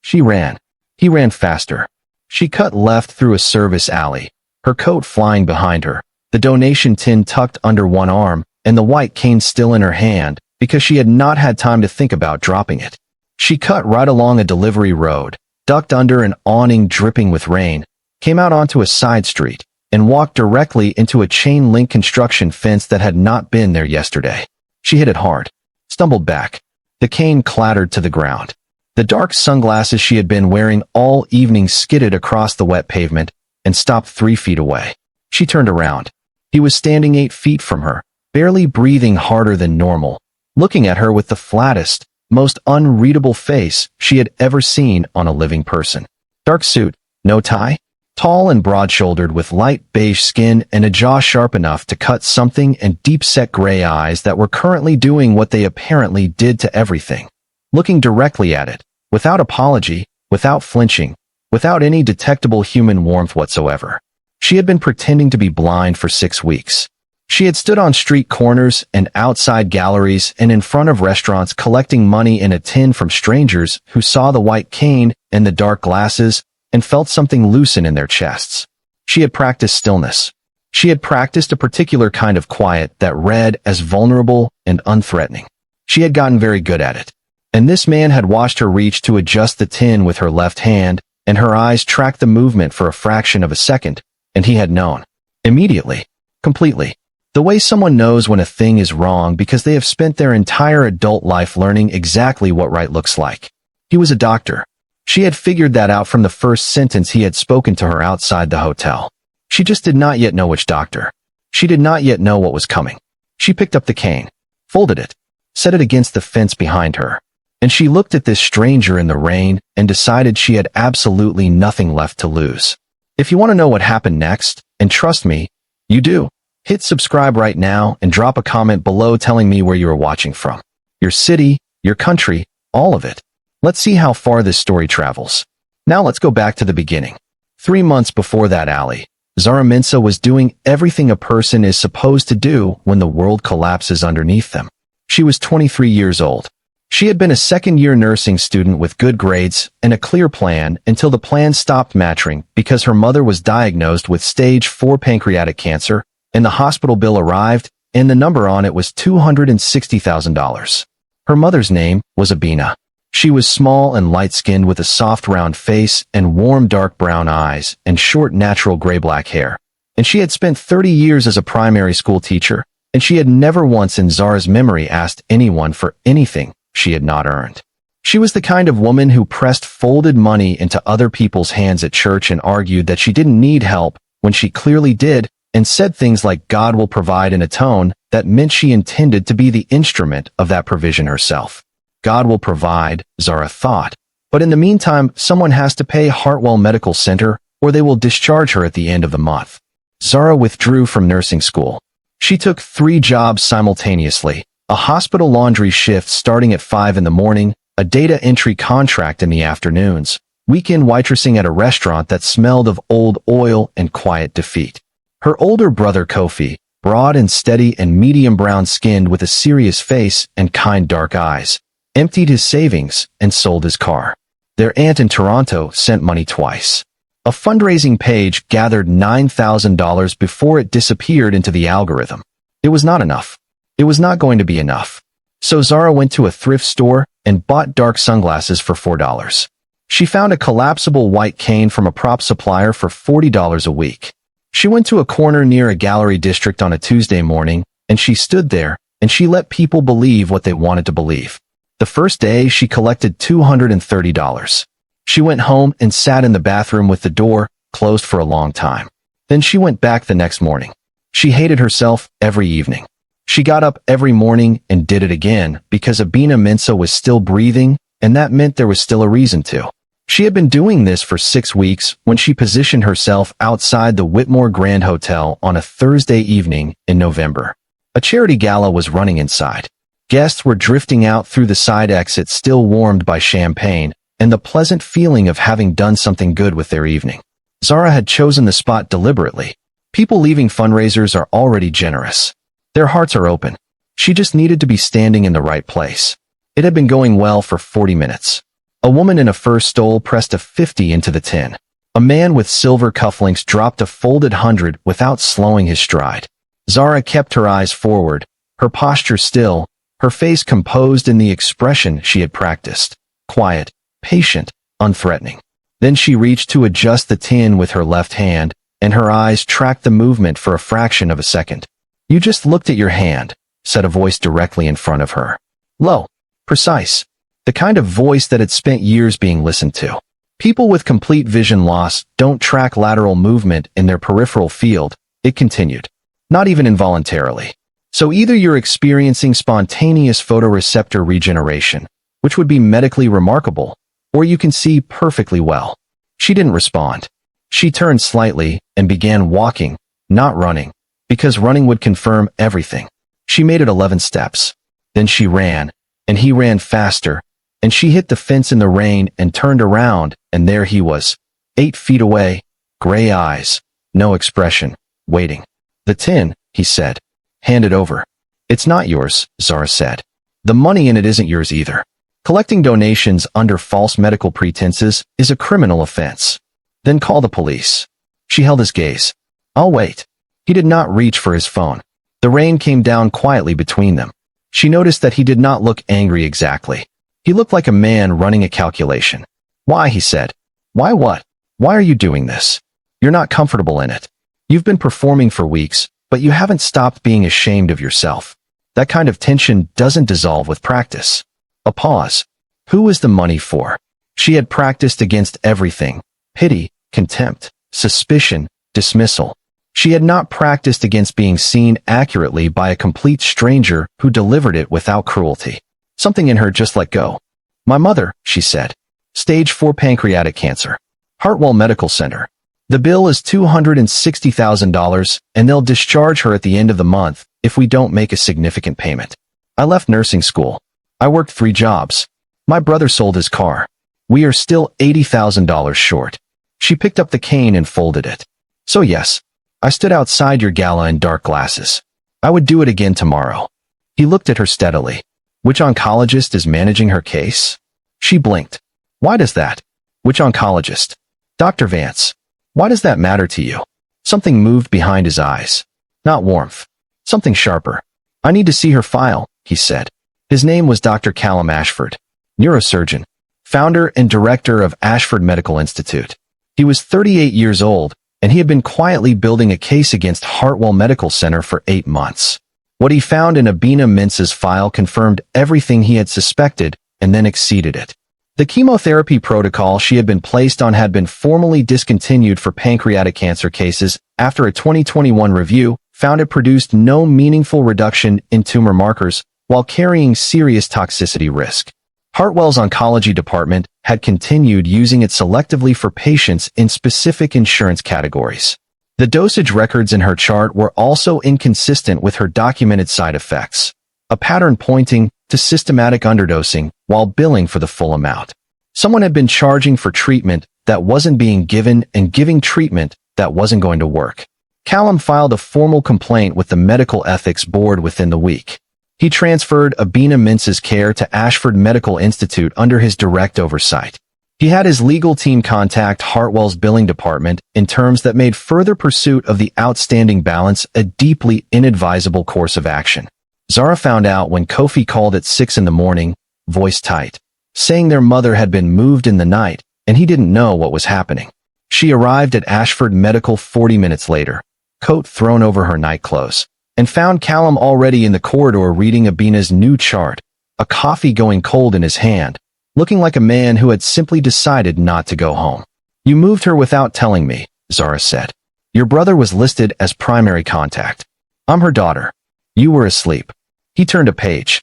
She ran. He ran faster. She cut left through a service alley, her coat flying behind her, the donation tin tucked under one arm, and the white cane still in her hand, because she had not had time to think about dropping it. She cut right along a delivery road, ducked under an awning dripping with rain, came out onto a side street, and walked directly into a chain-link construction fence that had not been there yesterday. She hit it hard, stumbled back. The cane clattered to the ground. The dark sunglasses she had been wearing all evening skidded across the wet pavement and stopped 3 feet away. She turned around. He was standing 8 feet from her, barely breathing harder than normal, looking at her with the flattest, most unreadable face she had ever seen on a living person. Dark suit, no tie, tall and broad-shouldered with light beige skin and a jaw sharp enough to cut something and deep-set gray eyes that were currently doing what they apparently did to everything. Looking directly at it, without apology, without flinching, without any detectable human warmth whatsoever. She had been pretending to be blind for 6 weeks. She had stood on street corners and outside galleries and in front of restaurants collecting money in a tin from strangers who saw the white cane and the dark glasses and felt something loosen in their chests. She had practiced stillness. She had practiced a particular kind of quiet that read as vulnerable and unthreatening. She had gotten very good at it. And this man had watched her reach to adjust the tin with her left hand, and her eyes tracked the movement for a fraction of a second, and he had known. Immediately. Completely. The way someone knows when a thing is wrong because they have spent their entire adult life learning exactly what right looks like. He was a doctor. She had figured that out from the first sentence he had spoken to her outside the hotel. She just did not yet know which doctor. She did not yet know what was coming. She picked up the cane, folded it, set it against the fence behind her, and she looked at this stranger in the rain and decided she had absolutely nothing left to lose. If you want to know what happened next, and trust me, you do, hit subscribe right now and drop a comment below telling me where you are watching from. Your city, your country, all of it. Let's see how far this story travels. Now let's go back to the beginning. 3 months before that alley, Zara was doing everything a person is supposed to do when the world collapses underneath them. She was 23 years old. She had been a second-year nursing student with good grades and a clear plan until the plan stopped matching because her mother was diagnosed with stage 4 pancreatic cancer, and the hospital bill arrived, and the number on it was $260,000. Her mother's name was Abina. She was small and light-skinned with a soft round face and warm dark brown eyes and short natural gray-black hair. And she had spent 30 years as a primary school teacher, and she had never once in Zara's memory asked anyone for anything she had not earned. She was the kind of woman who pressed folded money into other people's hands at church and argued that she didn't need help when she clearly did, and said things like God will provide in a tone that meant she intended to be the instrument of that provision herself. God will provide, Zara thought, but in the meantime, someone has to pay Hartwell Medical Center or they will discharge her at the end of the month. Zara withdrew from nursing school. She took 3 jobs simultaneously, a hospital laundry shift starting at 5 in the morning, a data entry contract in the afternoons, weekend waitressing at a restaurant that smelled of old oil and quiet defeat. Her older brother Kofi, broad and steady and medium brown-skinned with a serious face and kind dark eyes, emptied his savings and sold his car. Their aunt in Toronto sent money twice. A fundraising page gathered $9,000 before it disappeared into the algorithm. It was not enough. It was not going to be enough. So Zara went to a thrift store and bought dark sunglasses for $4. She found a collapsible white cane from a prop supplier for $40 a week. She went to a corner near a gallery district on a Tuesday morning, and she stood there, and she let people believe what they wanted to believe. The first day, she collected $230. She went home and sat in the bathroom with the door closed for a long time. Then she went back the next morning. She hated herself every evening. She got up every morning and did it again because Abina Mensa was still breathing, and that meant there was still a reason to. She had been doing this for 6 weeks when she positioned herself outside the Whitmore Grand Hotel on a Thursday evening in November. A charity gala was running inside. Guests were drifting out through the side exit still warmed by champagne and the pleasant feeling of having done something good with their evening. Zara had chosen the spot deliberately. People leaving fundraisers are already generous. Their hearts are open. She just needed to be standing in the right place. It had been going well for 40 minutes. A woman in a fur stole pressed a 50 into the tin. A man with silver cufflinks dropped a folded 100 without slowing his stride. Zara kept her eyes forward, her posture still, her face composed in the expression she had practiced. Quiet, patient, unthreatening. Then she reached to adjust the tin with her left hand, and her eyes tracked the movement for a fraction of a second. "You just looked at your hand," said a voice directly in front of her. Low, precise, the kind of voice that had spent years being listened to. People with complete vision loss don't track lateral movement in their peripheral field, it continued. Not even involuntarily. So either you're experiencing spontaneous photoreceptor regeneration, which would be medically remarkable, or you can see perfectly well. She didn't respond. She turned slightly and began walking, not running, because running would confirm everything. She made it 11 steps. Then she ran, and he ran faster, and she hit the fence in the rain and turned around, and there he was, 8 feet away, gray eyes, no expression, waiting. "The tin," he said. "Hand it over." "It's not yours," Zara said. "The money in it isn't yours either. Collecting donations under false medical pretenses is a criminal offense. Then call the police." She held his gaze. "I'll wait." He did not reach for his phone. The rain came down quietly between them. She noticed that he did not look angry exactly. He looked like a man running a calculation. "Why?" he said. "Why what? Why are you doing this? You're not comfortable in it. You've been performing for weeks, but you haven't stopped being ashamed of yourself. That kind of tension doesn't dissolve with practice." A pause. Who was the money for? She had practiced against everything. Pity, contempt, suspicion, dismissal. She had not practiced against being seen accurately by a complete stranger who delivered it without cruelty. Something in her just let go. "My mother," she said. "Stage 4 pancreatic cancer. Hartwell Medical Center. The bill is $260,000, and they'll discharge her at the end of the month if we don't make a significant payment. I left nursing school. I worked 3 jobs. My brother sold his car. We are still $80,000 short." She picked up the cane and folded it. "So yes, I stood outside your gala in dark glasses. I would do it again tomorrow." He looked at her steadily. "Which oncologist is managing her case?" She blinked. "Why does that?" "Which oncologist?" "Dr. Vance." "Why does that matter to you?" Something moved behind his eyes. Not warmth. Something sharper. "I need to see her file," he said. His name was Dr. Callum Ashford, neurosurgeon, founder and director of Ashford Medical Institute. He was 38 years old, and he had been quietly building a case against Hartwell Medical Center for 8 months. What he found in Abina Mintz's file confirmed everything he had suspected and then exceeded it. The chemotherapy protocol she had been placed on had been formally discontinued for pancreatic cancer cases after a 2021 review found it produced no meaningful reduction in tumor markers while carrying serious toxicity risk. Hartwell's oncology department had continued using it selectively for patients in specific insurance categories. The dosage records in her chart were also inconsistent with her documented side effects, a pattern pointing to systematic underdosing while billing for the full amount. Someone had been charging for treatment that wasn't being given and giving treatment that wasn't going to work. Callum filed a formal complaint with the Medical Ethics Board within the week. He transferred Abina Mintz's care to Ashford Medical Institute under his direct oversight. He had his legal team contact Hartwell's billing department in terms that made further pursuit of the outstanding balance a deeply inadvisable course of action. Zara found out when Kofi called at 6 in the morning, voice tight, saying their mother had been moved in the night and he didn't know what was happening. She arrived at Ashford Medical 40 minutes later, coat thrown over her nightclothes, and found Callum already in the corridor reading Abina's new chart, a coffee going cold in his hand, looking like a man who had simply decided not to go home. "You moved her without telling me," Zara said. "Your brother was listed as primary contact. I'm her daughter. You were asleep." He turned a page.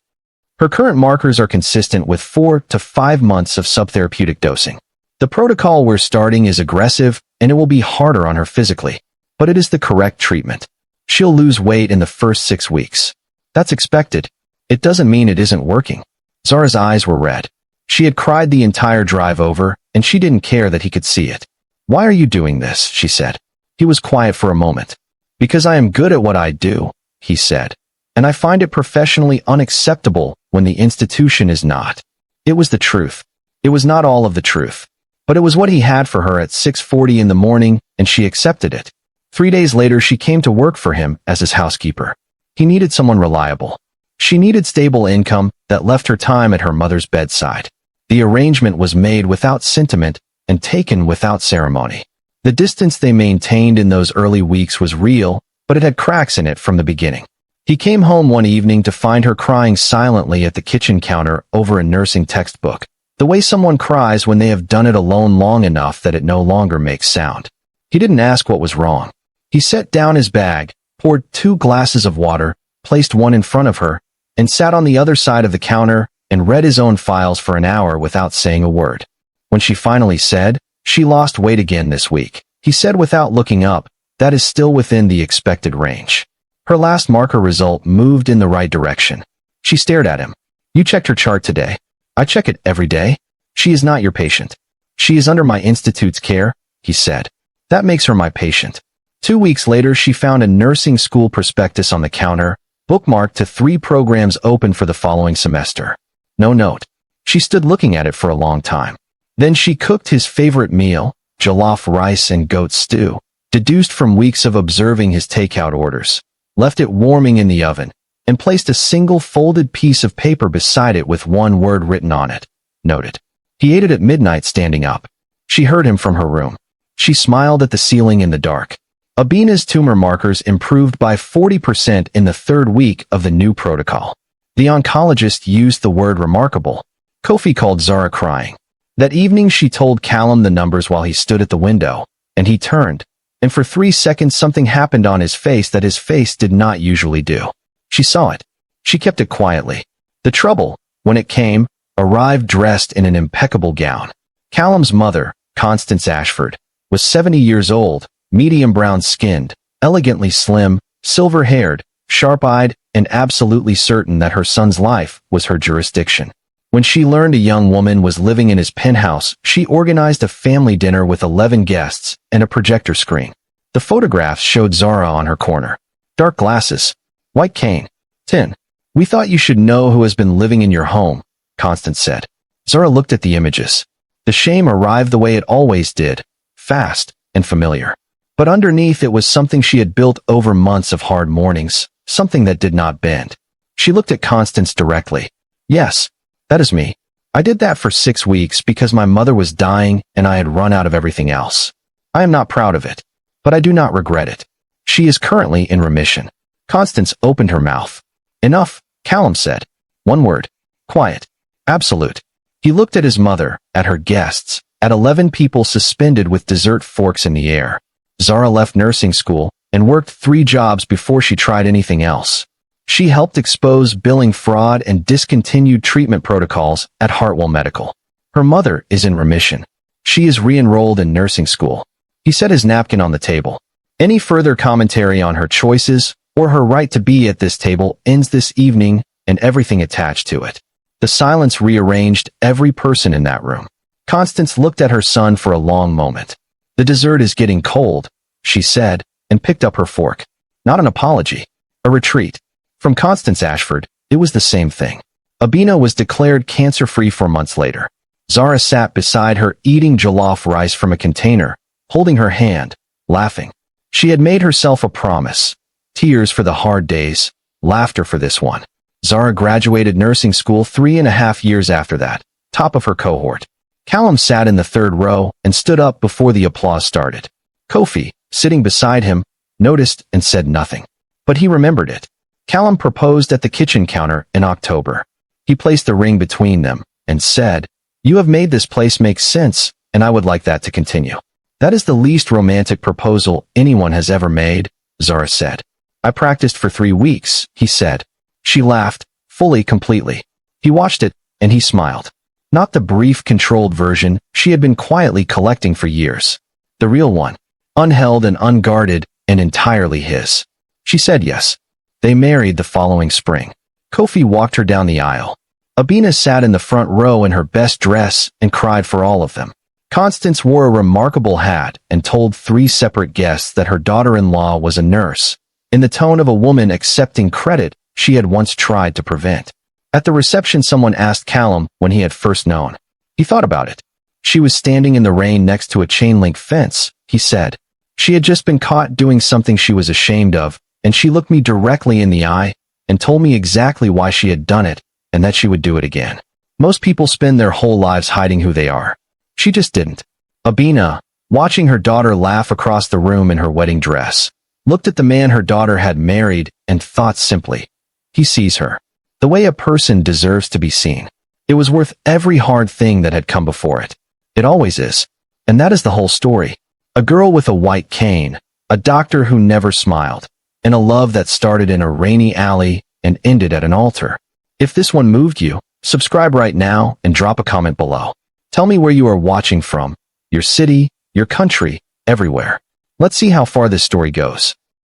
"Her current markers are consistent with 4 to 5 months of subtherapeutic dosing. The protocol we're starting is aggressive and it will be harder on her physically, but it is the correct treatment. She'll lose weight in the first 6 weeks. That's expected. It doesn't mean it isn't working." Zara's eyes were red. She had cried the entire drive over, and she didn't care that he could see it. "Why are you doing this?" she said. He was quiet for a moment. "Because I am good at what I do," he said, "and I find it professionally unacceptable when the institution is not." It was the truth. It was not all of the truth, but it was what he had for her at 6:40 in the morning, and she accepted it. 3 days later, she came to work for him as his housekeeper. He needed someone reliable. She needed stable income that left her time at her mother's bedside. The arrangement was made without sentiment and taken without ceremony. The distance they maintained in those early weeks was real, but it had cracks in it from the beginning. He came home one evening to find her crying silently at the kitchen counter over a nursing textbook, the way someone cries when they have done it alone long enough that it no longer makes sound. He didn't ask what was wrong. He set down his bag, poured 2 glasses of water, placed one in front of her, and sat on the other side of the counter and read his own files for an hour without saying a word. When she finally said, "She lost weight again this week," he said without looking up, "That is still within the expected range." Her last marker result moved in the right direction. She stared at him. "You checked her chart today." "I check it every day." "She is not your patient." "She is under my institute's care," he said. "That makes her my patient." 2 weeks later, she found a nursing school prospectus on the counter, bookmarked to 3 programs open for the following semester. No note. She stood looking at it for a long time. Then she cooked his favorite meal, jollof rice and goat stew, deduced from weeks of observing his takeout orders, left it warming in the oven, and placed a single folded piece of paper beside it with one word written on it. Noted. He ate it at midnight standing up. She heard him from her room. She smiled at the ceiling in the dark. Abina's tumor markers improved by 40% in the 3rd week of the new protocol. The oncologist used the word remarkable. Kofi called Zara crying. That evening she told Callum the numbers while he stood at the window, and he turned, and for 3 seconds something happened on his face that his face did not usually do. She saw it. She kept it quietly. The trouble, when it came, arrived dressed in an impeccable gown. Callum's mother, Constance Ashford, was 70 years old, medium brown-skinned, elegantly slim, silver-haired, sharp-eyed, and absolutely certain that her son's life was her jurisdiction. When she learned a young woman was living in his penthouse, she organized a family dinner with 11 guests and a projector screen. The photographs showed Zara on her corner. Dark glasses. White cane. 10. "We thought you should know who has been living in your home," Constance said. Zara looked at the images. The shame arrived the way it always did, fast and familiar. But underneath it was something she had built over months of hard mornings, something that did not bend. She looked at Constance directly. "Yes. That is me. I did that for 6 weeks because my mother was dying and I had run out of everything else. I am not proud of it, but I do not regret it. She is currently in remission." Constance opened her mouth. "Enough," Callum said. One word. Quiet. Absolute. He looked at his mother, at her guests, at 11 people suspended with dessert forks in the air. Zara left nursing school and worked 3 jobs before she tried anything else. She helped expose billing fraud and discontinued treatment protocols at Hartwell Medical. Her mother is in remission. She is re-enrolled in nursing school. He set his napkin on the table. Any further commentary on her choices or her right to be at this table ends this evening and everything attached to it. The silence rearranged every person in that room. Constance looked at her son for a long moment. "The dessert is getting cold," she said, and picked up her fork. Not an apology. A retreat. From Constance Ashford, it was the same thing. Abina was declared cancer-free 4 months later. Zara sat beside her eating jollof rice from a container, holding her hand, laughing. She had made herself a promise. Tears for the hard days, laughter for this one. Zara graduated nursing school 3.5 years after that, top of her cohort. Callum sat in the 3rd row and stood up before the applause started. Kofi, sitting beside him, noticed and said nothing. But he remembered it. Callum proposed at the kitchen counter in October. He placed the ring between them and said, "You have made this place make sense, and I would like that to continue." "That is the least romantic proposal anyone has ever made," Zara said. "I practiced for 3 weeks," he said. She laughed, fully, completely. He watched it, and he smiled. Not the brief, controlled version she had been quietly collecting for years. The real one. Unheld and unguarded, and entirely his. She said yes. They married the following spring. Kofi walked her down the aisle. Abina sat in the front row in her best dress and cried for all of them. Constance wore a remarkable hat and told 3 separate guests that her daughter-in-law was a nurse, in the tone of a woman accepting credit she had once tried to prevent. At the reception, someone asked Callum when he had first known. He thought about it. She was standing in the rain next to a chain-link fence, he said. She had just been caught doing something she was ashamed of, and she looked me directly in the eye and told me exactly why she had done it and that she would do it again. Most people spend their whole lives hiding who they are. She just didn't. Abina, watching her daughter laugh across the room in her wedding dress, looked at the man her daughter had married and thought simply, he sees her the way a person deserves to be seen. It was worth every hard thing that had come before it. It always is. And that is the whole story. A girl with a white cane, a doctor who never smiled, and a love that started in a rainy alley and ended at an altar. If this one moved you, subscribe right now and drop a comment below. Tell me where you are watching from, your city, your country, everywhere. Let's see how far this story goes.